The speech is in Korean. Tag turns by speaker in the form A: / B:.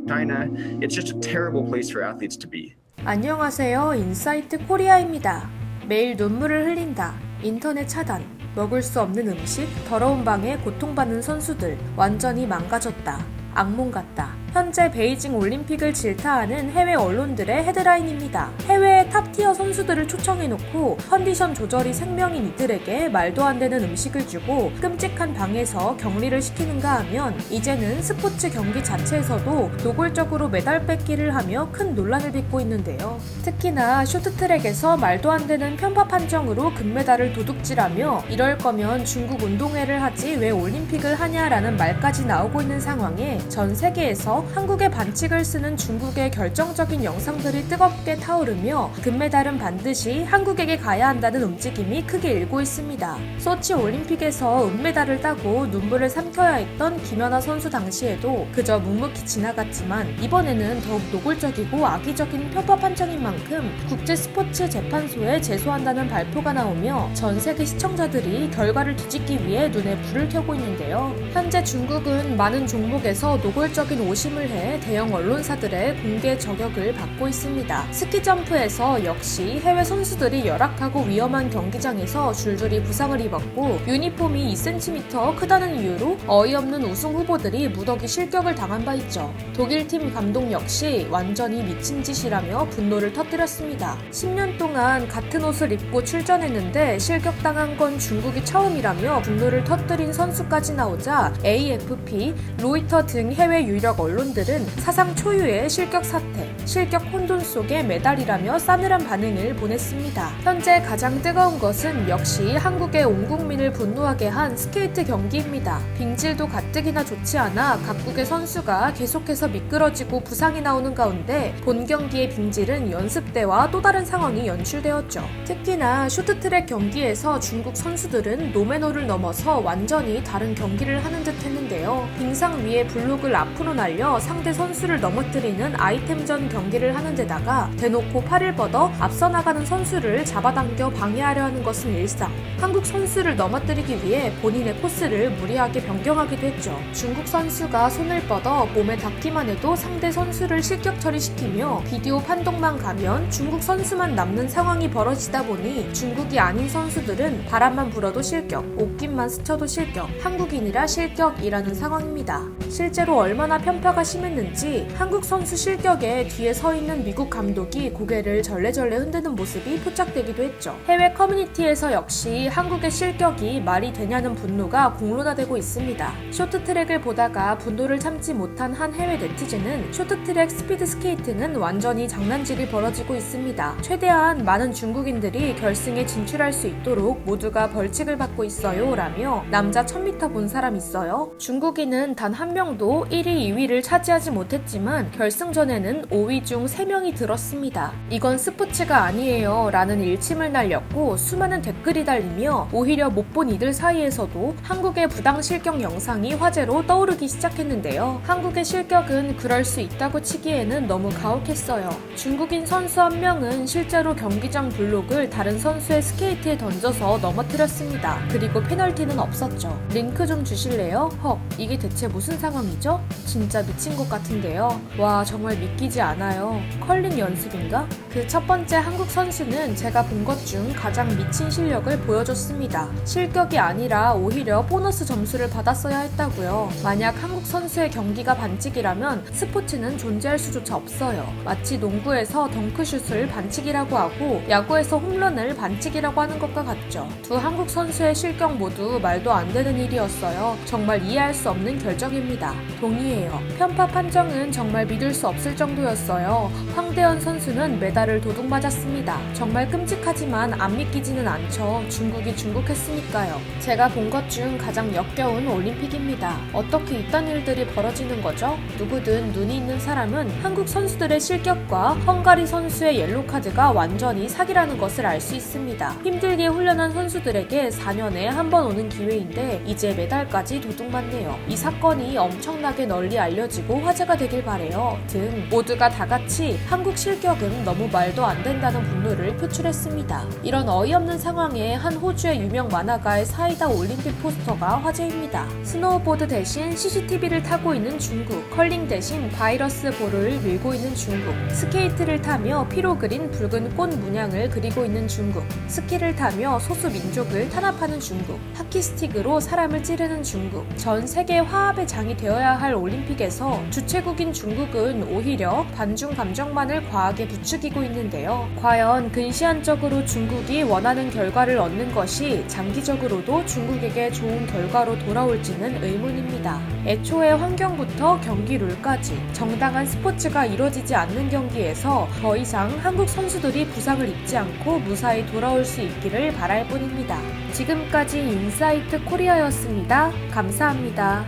A: China, it's just a terrible place for athletes to be.
B: 안녕하세요. 인사이트 코리아입니다. 매일 눈물을 흘린다. 인터넷 차단. 먹을 수 없는 음식, 더러운 방에 고통받는 선수들. 완전히 망가졌다. 악몽 같다. 현재 베이징 올림픽을 질타하는 해외 언론들의 헤드라인입니다. 해외의 탑티어 선수들을 초청해놓고 컨디션 조절이 생명인 이들에게 말도 안 되는 음식을 주고 끔찍한 방에서 격리를 시키는가 하면 이제는 스포츠 경기 자체에서도 노골적으로 메달 뺏기를 하며 큰 논란을 빚고 있는데요. 특히나 쇼트트랙에서 말도 안 되는 편파 판정으로 금메달을 도둑질하며 이럴 거면 중국 운동회를 하지 왜 올림픽을 하냐라는 말까지 나오고 있는 상황에 전 세계에서 한국의 반칙을 쓰는 중국의 결정적인 영상들이 뜨겁게 타오르며 금메달은 반드시 한국에게 가야 한다는 움직임이 크게 일고 있습니다. 소치 올림픽에서 은메달을 따고 눈물을 삼켜야 했던 김연아 선수 당시에도 그저 묵묵히 지나갔지만 이번에는 더욱 노골적이고 악의적인 편파 판정인 만큼 국제스포츠재판소에 제소한다는 발표가 나오며 전 세계 시청자들이 결과를 뒤집기 위해 눈에 불을 켜고 있는데요. 현재 중국은 많은 종목에서 노골적인 오심을 해 대형 언론사들의 공개 저격을 받고 있습니다. 스키점프에서 역시 해외 선수들이 열악하고 위험한 경기장에서 줄줄이 부상을 입었고 유니폼이 2cm 크다는 이유로 어이없는 우승 후보들이 무더기 실격을 당한 바 있죠. 독일팀 감독 역시 완전히 미친 짓이라며 분노를 터뜨렸습니다. 10년 동안 같은 옷을 입고 출전했는데 실격당한 건 중국이 처음이라며 분노를 터뜨린 선수까지 나오자 AFP, 로이터 등 해외 유력 언론들은 사상 초유의 실격 사태, 실격 혼돈 속의 메달이라며 싸늘한 반응을 보냈습니다. 현재 가장 뜨거운 것은 역시 한국의 온 국민을 분노하게 한 스케이트 경기입니다. 빙질도 가뜩이나 좋지 않아 각국의 선수가 계속해서 미끄러지고 부상이 나오는 가운데 본 경기의 빙질은 연습 때와 또 다른 상황이 연출되었죠. 특히나 쇼트트랙 경기에서 중국 선수들은 노매너를 넘어서 완전히 다른 경기를 하는 듯 했는데요. 빙상 위에 블록을 앞으로 날려 상대 선수를 넘어뜨리는 아이템전 경기를 하는 데다가 대놓고 팔을 뻗어 앞서 나가는 선수를 잡아당겨 방해하려 하는 것은 일상. 한국 선수를 넘어뜨리기 위해 본인의 코스를 무리하게 변경하기도 했죠. 중국 선수가 손을 뻗어 몸에 닿기만 해도 상대 선수를 실격 처리시키며 비디오 판독만 가면 중국 선수만 남는 상황이 벌어지다 보니 중국이 아닌 선수들은 바람만 불어도 실격, 옷깃만 스쳐도 실격, 한국인이라 실격이라는 상황입니다. 실제로 얼마나 편파가 심했는지 한국 선수 실격에 뒤에 서 있는 미국 감독이 고개를 절레절레 흔드는 모습이 포착되기도 했죠. 해외 커뮤니티에서 역시 한국의 실격이 말이 되냐는 분노가 공론화되고 있습니다. 쇼트트랙을 보다가 분노를 참지 못한 한 해외 네티즌은 쇼트트랙 스피드 스케이팅은 완전히 장난질이 벌어지고 있습니다. 최대한 많은 중국인들이 결승에 진출할 수 있도록 모두가 벌칙을 받고 있어요 라며 남자 1000m 본 사람 있어요? 중국인은 단 한 명도 1위, 2위를 차지하지 못했지만 결승전에는 5위 중 3명이 들었습니다. 이건 스포츠가 아니에요 라는 일침을 날렸고 수많은 댓글이 달리며 오히려 못 본 이들 사이에서도 한국의 부당 실격 영상이 화제로 떠오르기 시작했는데요. 한국의 실격은 그럴 수 있다고 치기에는 너무 가혹했어요. 중국인 선수 한 명은 실제로 경기장 블록을 다른 선수의 스케이트에 던져서 넘어뜨렸습니다. 그리고 페널티는 없었죠. 링크 좀 주실래요? 헉, 이게 대체 무슨 상황이죠? 진짜 미친 것 같은데요. 와, 정말 믿기지 않아요. 컬링 연습인가? 그 첫 번째 한국 선수는 제가 본 것 중 가장 미친 실력을 보여줬습니다. 실격이 아니라 오히려 보너스 점수를 받았어야 했다고요. 만약 한국 선수의 경기가 반칙이라면 스포츠는 존재할 수조차 없어요. 마치 농구에서 덩크슛을 반칙이라고 하고 야구에서 홈런을 반칙이라고 하는 것과 같죠. 두 한국 선수의 실격 모두 말도 안 되는 일이었어요. 정말 이해할 수 없는 결정입니다. 동의해요. 편파 판정은 정말 믿을 수 없을 정도였어요. 황대현 선수는 메달을 도둑맞았습니다. 정말 끔찍하지만 안 믿기지는 않죠. 중국이 중국했으니까요. 제가 본 것 중 가장 역겨운 올림픽입니다. 어떻게 이딴 일들이 벌어지는 거죠? 누구든 눈이 있는 사람은 한국 선수들의 실격과 헝가리 선수의 옐로카드가 완전히 사기라는 것을 알 수 있습니다. 힘들게 훈련한 선수들에게 4년에 한 번 오는 기회인데 이제 메달까지 도둑맞네요. 이 사건이 엄청나게 널리 알려지고 화제가 되길 바래요. 등 모두가 다 같이 한국 실격은 너무 말도 안 된다는 분노를 표출했습니다. 이런 어이없는 상황에 한 호주의 유명 만화가의 사이다 올림픽 포스터가 화제입니다. 스노우보드 대신 CCTV를 타고 있는 중국, 컬링 대신 바이러스 볼을 밀고 있는 중국, 스케이트를 타며 피로 그린 붉은 꽃 문양을 그리고 있는 중국, 스키를 타며 소수 민족을 탄압하는 중국, 하키스틱으로 사람을 찌르는 중국. 전 세계 화합의 장이 되어야 할 올림픽에서 주최국인 중국은 오히려 반중 감정만을 과하게 부추기고 있는데요. 과연 근시안적으로 중국이 원하는 결과를 얻는 것이 장기적으로도 중국에게 좋은 결과로 돌아올지는 의문입니다. 애초에 환경부터 경기 룰까지 정당한 스포츠가 이루어지지 않는 경기에서 더 이상 한국 선수들이 부상을 입지 않고 무사히 돌아올 수 있기를 바랄 뿐입니다. 지금까지 인사이트 코리아였습니다. 감사합니다.